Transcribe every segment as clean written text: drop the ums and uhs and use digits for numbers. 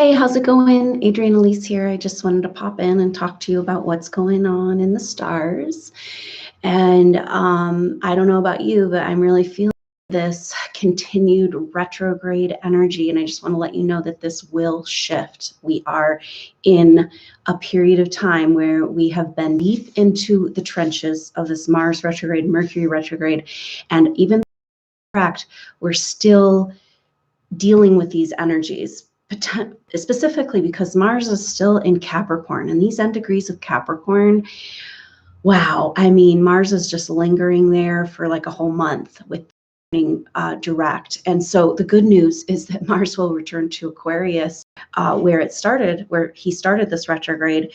Hey, how's it going? Adrienne Elise here. I just wanted to pop in and talk to you about what's going on in the stars. And I don't know about you, but I'm really feeling this continued retrograde energy. And I just want to let you know that this will shift. We are in a period of time where we have been deep into the trenches of this Mars retrograde, Mercury retrograde, and even correct, we're still dealing with these energies, specifically because Mars is still in Capricorn, and these end degrees of Capricorn, wow, I mean, Mars is just lingering there for like a whole month with direct. And so the good news is that Mars will return to Aquarius, where he started this retrograde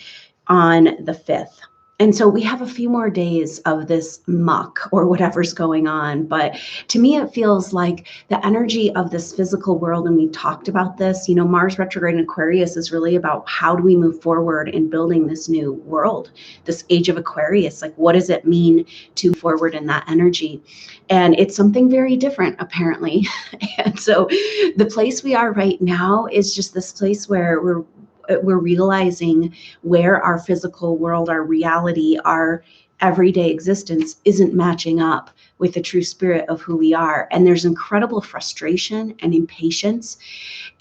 on the 5th. And so we have a few more days of this muck or whatever's going on. But to me, it feels like the energy of this physical world, and we talked about this, Mars retrograde in Aquarius is really about how do we move forward in building this new world, this age of Aquarius. Like, what does it mean to move forward in that energy? And it's something very different, apparently. And so the place we are right now is just this place where we're realizing where our physical world, our reality, our everyday existence isn't matching up with the true spirit of who we are. And there's incredible frustration and impatience.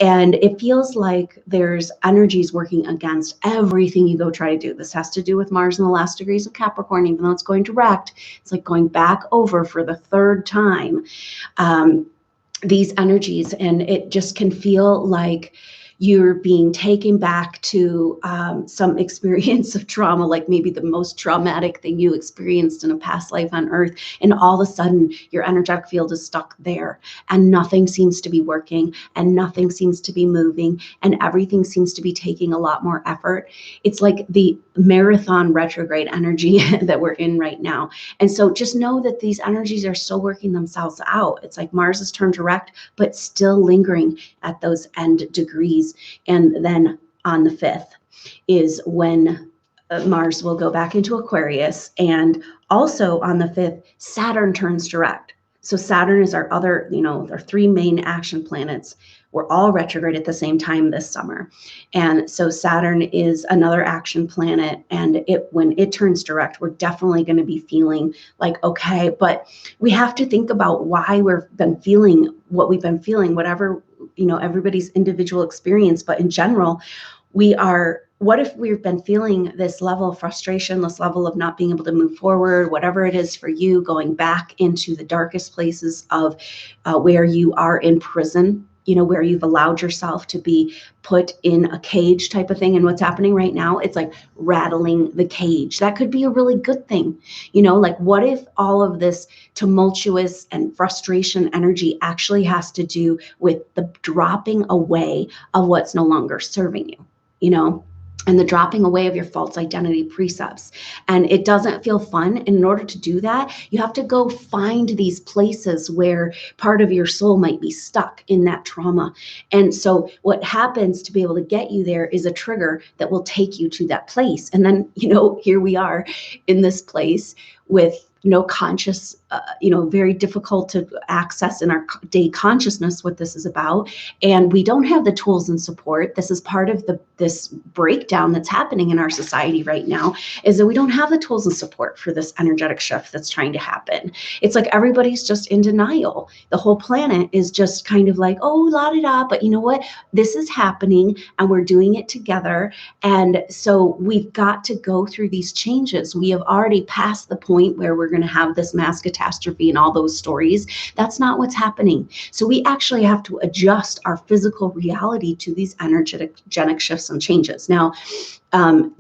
And it feels like there's energies working against everything you go try to do. This has to do with Mars in the last degrees of Capricorn, even though it's going direct. It's like going back over for the third time, these energies. And it just can feel like you're being taken back to some experience of trauma, like maybe the most traumatic thing you experienced in a past life on Earth. And all of a sudden, your energetic field is stuck there and nothing seems to be working and nothing seems to be moving and everything seems to be taking a lot more effort. It's like the marathon retrograde energy that we're in right now. And so just know that these energies are still working themselves out. It's like Mars is turned direct, but still lingering at those end degrees. And then on the 5th is when Mars will go back into Aquarius. And also on the 5th, Saturn turns direct. So Saturn is our other, our three main action planets. We're all retrograde at the same time this summer. And so Saturn is another action planet. And when it turns direct, we're definitely going to be feeling like, okay, but we have to think about why we've been feeling what we've been feeling, whatever, everybody's individual experience. But in general, what if we've been feeling this level of frustration, this level of not being able to move forward, whatever it is for you, going back into the darkest places of where you are in prison, where you've allowed yourself to be put in a cage type of thing. And what's happening right now, it's like rattling the cage. That could be a really good thing. Like what if all of this tumultuous and frustration energy actually has to do with the dropping away of what's no longer serving you, and the dropping away of your false identity precepts. And it doesn't feel fun. And in order to do that, you have to go find these places where part of your soul might be stuck in that trauma. And so what happens to be able to get you there is a trigger that will take you to that place. And then, here we are in this place with no conscious, very difficult to access in our day consciousness what this is about. And we don't have the tools and support. This is part of this breakdown that's happening in our society right now, is that we don't have the tools and support for this energetic shift that's trying to happen. It's like everybody's just in denial. The whole planet is just kind of like, oh, la da da. But you know what? This is happening and we're doing it together. And so we've got to go through these changes. We have already passed the point where we're going to have this mass catastrophe and all those stories. That's not what's happening. So we actually have to adjust our physical reality to these energetic shifts and changes. Now,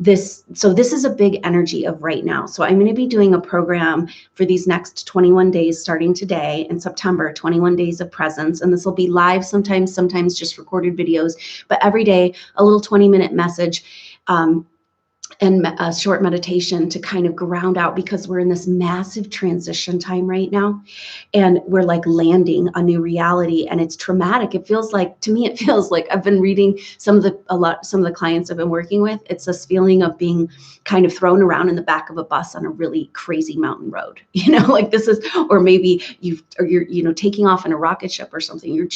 this is a big energy of right now. So I'm going to be doing a program for these next 21 days, starting today in September, 21 days of presence. And this will be live sometimes just recorded videos, but every day a little 20-minute message. and a short meditation to kind of ground out, because we're in this massive transition time right now, and we're like landing a new reality, and it's traumatic. It feels like, to me, it feels like, I've been reading some of the clients I've been working with, it's this feeling of being kind of thrown around in the back of a bus on a really crazy mountain road, like this is, or maybe you're taking off in a rocket ship or something.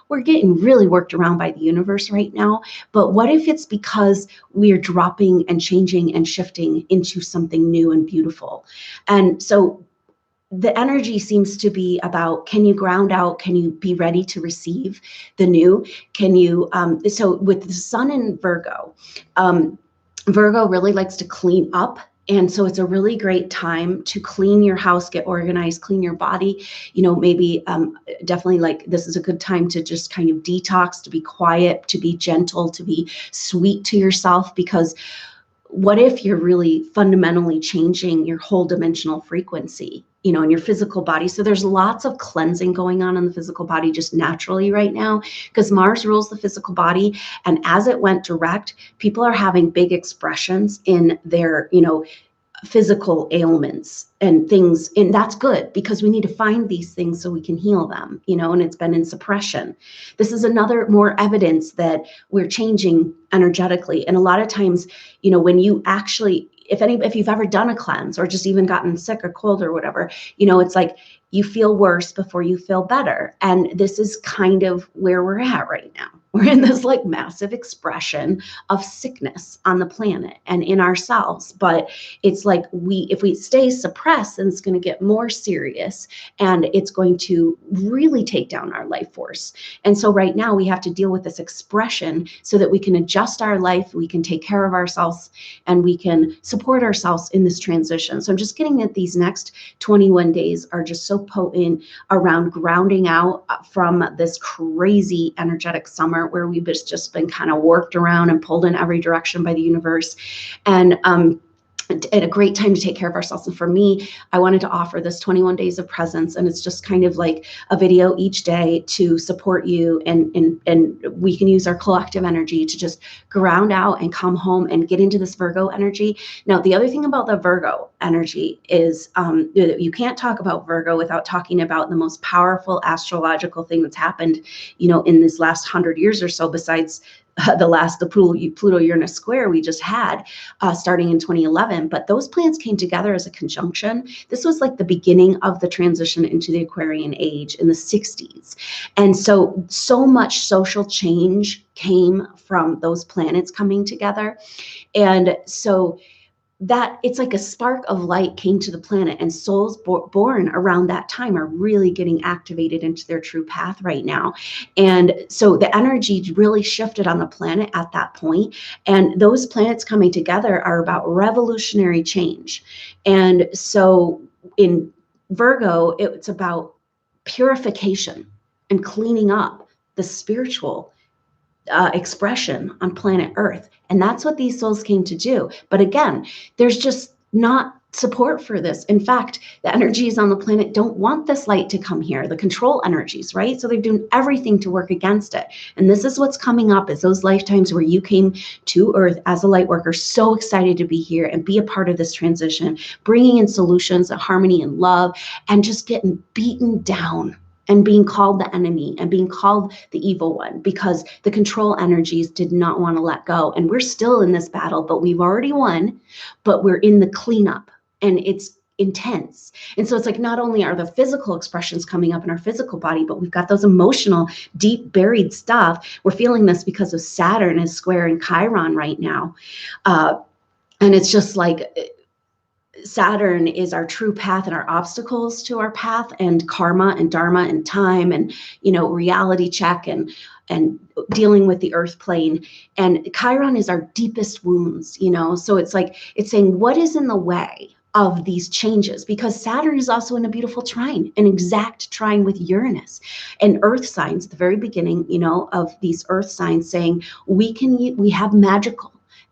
We're getting really worked around by the universe right now. But what if it's because we're dropping and changing and shifting into something new and beautiful? And so the energy seems to be about, can you ground out? Can you be ready to receive the new? Can you, so with the sun in Virgo, Virgo really likes to clean up. And so it's a really great time to clean your house, get organized, clean your body, maybe definitely, like, this is a good time to just kind of detox, to be quiet, to be gentle, to be sweet to yourself. Because what if you're really fundamentally changing your whole dimensional frequency, in your physical body? So there's lots of cleansing going on in the physical body just naturally right now, because Mars rules the physical body. And as it went direct, people are having big expressions in their, physical ailments and things. And that's good, because we need to find these things so we can heal them, and it's been in suppression. This is another more evidence that we're changing energetically. And a lot of times, when you actually, if you've ever done a cleanse or just even gotten sick or cold or whatever, it's like you feel worse before you feel better. And this is kind of where we're at right now. We're in this like massive expression of sickness on the planet and in ourselves. But it's like if we stay suppressed, then it's going to get more serious, and it's going to really take down our life force. And so right now we have to deal with this expression so that we can adjust our life, we can take care of ourselves, and we can support ourselves in this transition. So I'm just getting that these next 21 days are just so potent around grounding out from this crazy energetic summer where we've just been kind of worked around and pulled in every direction by the universe. And a great time to take care of ourselves. And for me, I wanted to offer this 21 days of presence, and it's just kind of like a video each day to support you, and we can use our collective energy to just ground out and come home and get into this Virgo energy. Now, the other thing about the Virgo energy is you can't talk about Virgo without talking about the most powerful astrological thing that's happened, in this last 100 years or so, besides the Pluto-Uranus square we just had starting in 2011. But those planets came together as a conjunction. This was like the beginning of the transition into the Aquarian age in the 60s. And so much social change came from those planets coming together. And so that it's like a spark of light came to the planet, and souls born around that time are really getting activated into their true path right now. And so the energy really shifted on the planet at that point. And those planets coming together are about revolutionary change. And so in Virgo, it's about purification and cleaning up the spiritual expression on planet Earth. And that's what these souls came to do. But again, there's just not support for this. In fact, the energies on the planet don't want this light to come here, the control energies, right? So they're doing everything to work against it. And this is what's coming up, is those lifetimes where you came to Earth as a light worker, so excited to be here and be a part of this transition, bringing in solutions and harmony and love, and just getting beaten down and being called the enemy and being called the evil one, because the control energies did not want to let go. And we're still in this battle, but we've already won, but we're in the cleanup, and it's intense. And so it's like, not only are the physical expressions coming up in our physical body, but we've got those emotional, deep buried stuff. We're feeling this because of Saturn is squaring Chiron right now. And it's just like, Saturn is our true path and our obstacles to our path, and karma and dharma and time and, reality check and dealing with the earth plane. And Chiron is our deepest wounds, so it's like, it's saying, what is in the way of these changes? Because Saturn is also in a beautiful trine, an exact trine with Uranus and earth signs at the very beginning, of these earth signs, saying we have magical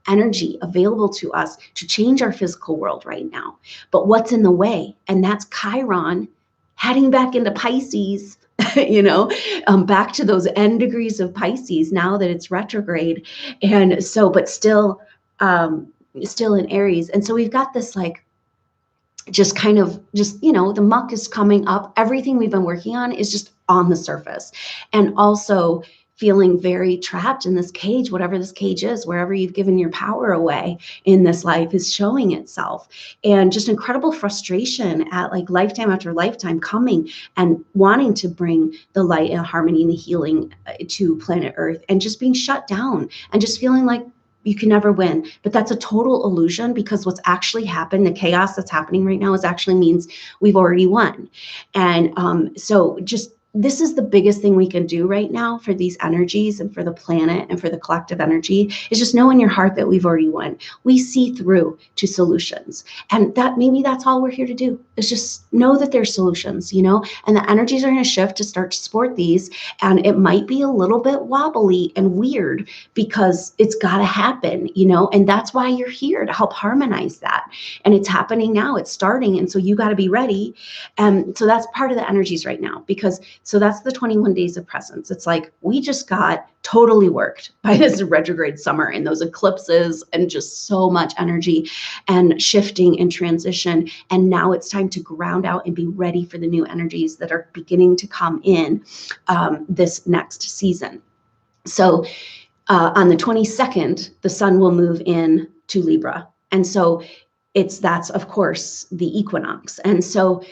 energy available to us to change our physical world right now. But what's in the way? And that's Chiron heading back into Pisces, back to those end degrees of Pisces now that it's retrograde. And so, but still, still in Aries. And so we've got this like, just kind of just, the muck is coming up. Everything we've been working on is just on the surface. And also feeling very trapped in this cage, whatever this cage is, wherever you've given your power away in this life is showing itself. And just incredible frustration at like lifetime after lifetime coming and wanting to bring the light and harmony and the healing to planet Earth, and just being shut down and just feeling like you can never win. But that's a total illusion, because what's actually happened, the chaos that's happening right now, is actually means we've already won. And so just, this is the biggest thing we can do right now for these energies and for the planet and for the collective energy, is just know in your heart that we've already won. We see through to solutions. And that maybe that's all we're here to do, is just know that there's solutions, and the energies are going to shift to start to support these. And it might be a little bit wobbly and weird, because it's got to happen, and that's why you're here, to help harmonize that. And it's happening now, it's starting. And so you got to be ready. And so that's part of the energies right now, because so that's the 21 days of presence. It's like we just got totally worked by this retrograde summer and those eclipses and just so much energy and shifting and transition. And now it's time to ground out and be ready for the new energies that are beginning to come in this next season. So on the 22nd, the sun will move in to Libra. And so that's of course the equinox. And so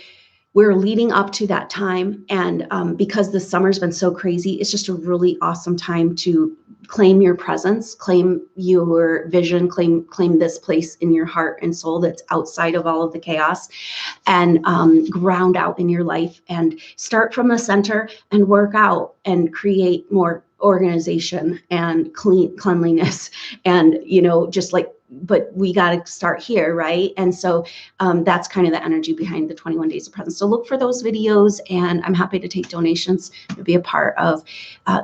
we're leading up to that time. And because the summer's been so crazy, it's just a really awesome time to claim your presence, claim your vision, claim this place in your heart and soul that's outside of all of the chaos, and ground out in your life and start from the center and work out and create more organization and cleanliness and, just like, but we got to start here, right? And so that's kind of the energy behind the 21 days of presence. So look for those videos, and I'm happy to take donations to be a part of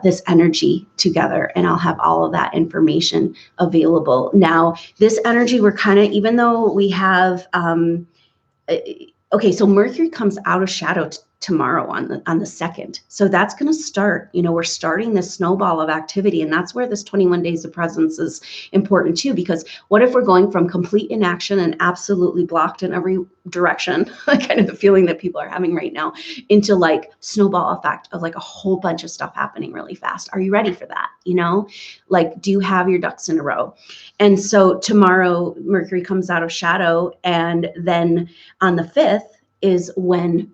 this energy together. And I'll have all of that information available. Now, this energy, we're kind of, even though we have, okay, so Mercury comes out of shadow tomorrow on the 2nd. So that's going to start, we're starting this snowball of activity. And that's where this 21 days of presence is important too, because what if we're going from complete inaction and absolutely blocked in every direction, kind of the feeling that people are having right now, into like snowball effect of like a whole bunch of stuff happening really fast. Are you ready for that? Like, do you have your ducks in a row? And so tomorrow Mercury comes out of shadow, and then on the 5th is when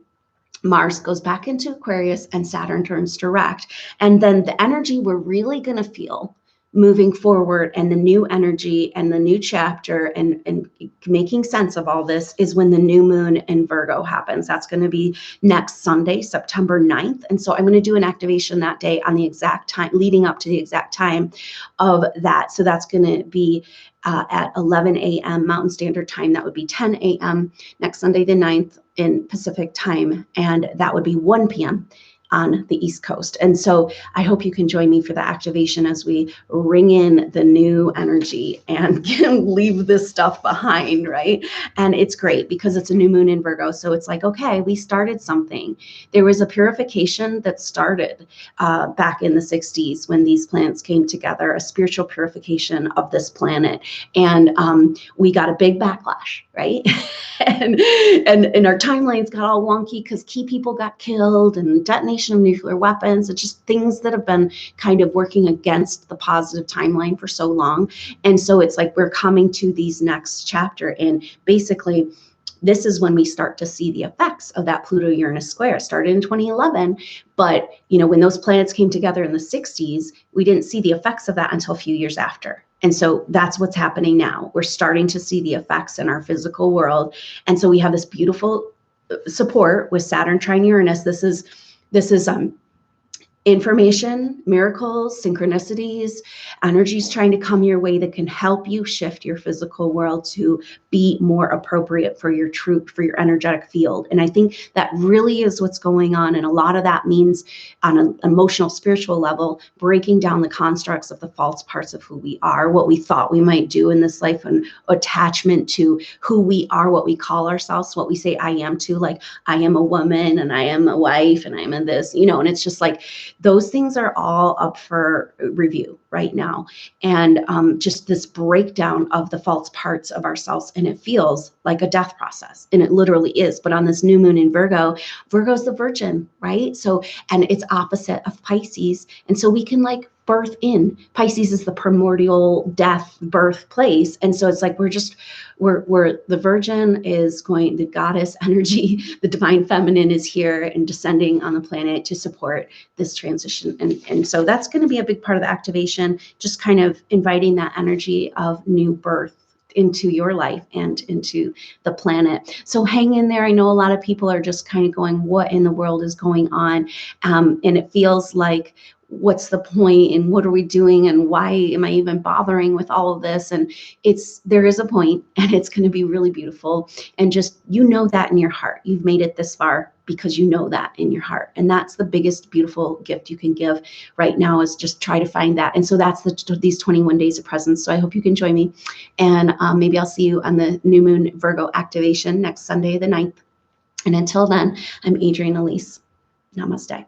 Mars goes back into Aquarius and Saturn turns direct. And then the energy we're really going to feel moving forward, and the new energy and the new chapter and making sense of all this, is when the new moon in Virgo happens. That's going to be next Sunday, September 9th. And so I'm going to do an activation that day on the exact time, leading up to the exact time of that. So that's going to be at 11 a.m. Mountain Standard Time. That would be 10 a.m. next Sunday, the 9th in Pacific Time. And that would be 1 p.m. on the East Coast. And so I hope you can join me for the activation as we ring in the new energy and leave this stuff behind, right? And it's great because it's a new moon in Virgo. So it's like, okay, we started something. There was a purification that started back in the 60s when these planets came together, a spiritual purification of this planet. And we got a big backlash, right? and our timelines got all wonky because key people got killed and detonation of nuclear weapons. It's just things that have been kind of working against the positive timeline for so long. And so it's like we're coming to these next chapter, and basically this is when we start to see the effects of that Pluto-Uranus square. It started in 2011, but when those planets came together in the 60s, we didn't see the effects of that until a few years after. And so that's what's happening now. We're starting to see the effects in our physical world. And so we have this beautiful support with Saturn trine Uranus. This is information, miracles, synchronicities, energies trying to come your way that can help you shift your physical world to be more appropriate for your truth, for your energetic field. And I think that really is what's going on. And a lot of that means on an emotional, spiritual level, breaking down the constructs of the false parts of who we are, what we thought we might do in this life, and attachment to who we are, what we call ourselves, what we say I am to, like I am a woman and I am a wife and I am in this, and it's just like those things are all up for review right now. And just this breakdown of the false parts of ourselves. And it feels like a death process. And it literally is. But on this new moon in Virgo, Virgo's the virgin, right? So, and it's opposite of Pisces. And so we can like birth in. Pisces is the primordial death birth place. And so it's like we're the virgin is going, the goddess energy, the divine feminine is here and descending on the planet to support this transition. And so that's going to be a big part of the activation, just kind of inviting that energy of new birth into your life and into the planet. So hang in there. I know a lot of people are just kind of going, what in the world is going on? And it feels like, what's the point and what are we doing and why am I even bothering with all of this? And there is a point, and it's going to be really beautiful. And just, you know that in your heart, you've made it this far because you know that in your heart. And that's the biggest beautiful gift you can give right now, is just try to find that. And so that's these 21 days of presence. So I hope you can join me, and maybe I'll see you on the new moon Virgo activation next Sunday, the 9th. And until then, I'm Adrienne Elise. Namaste.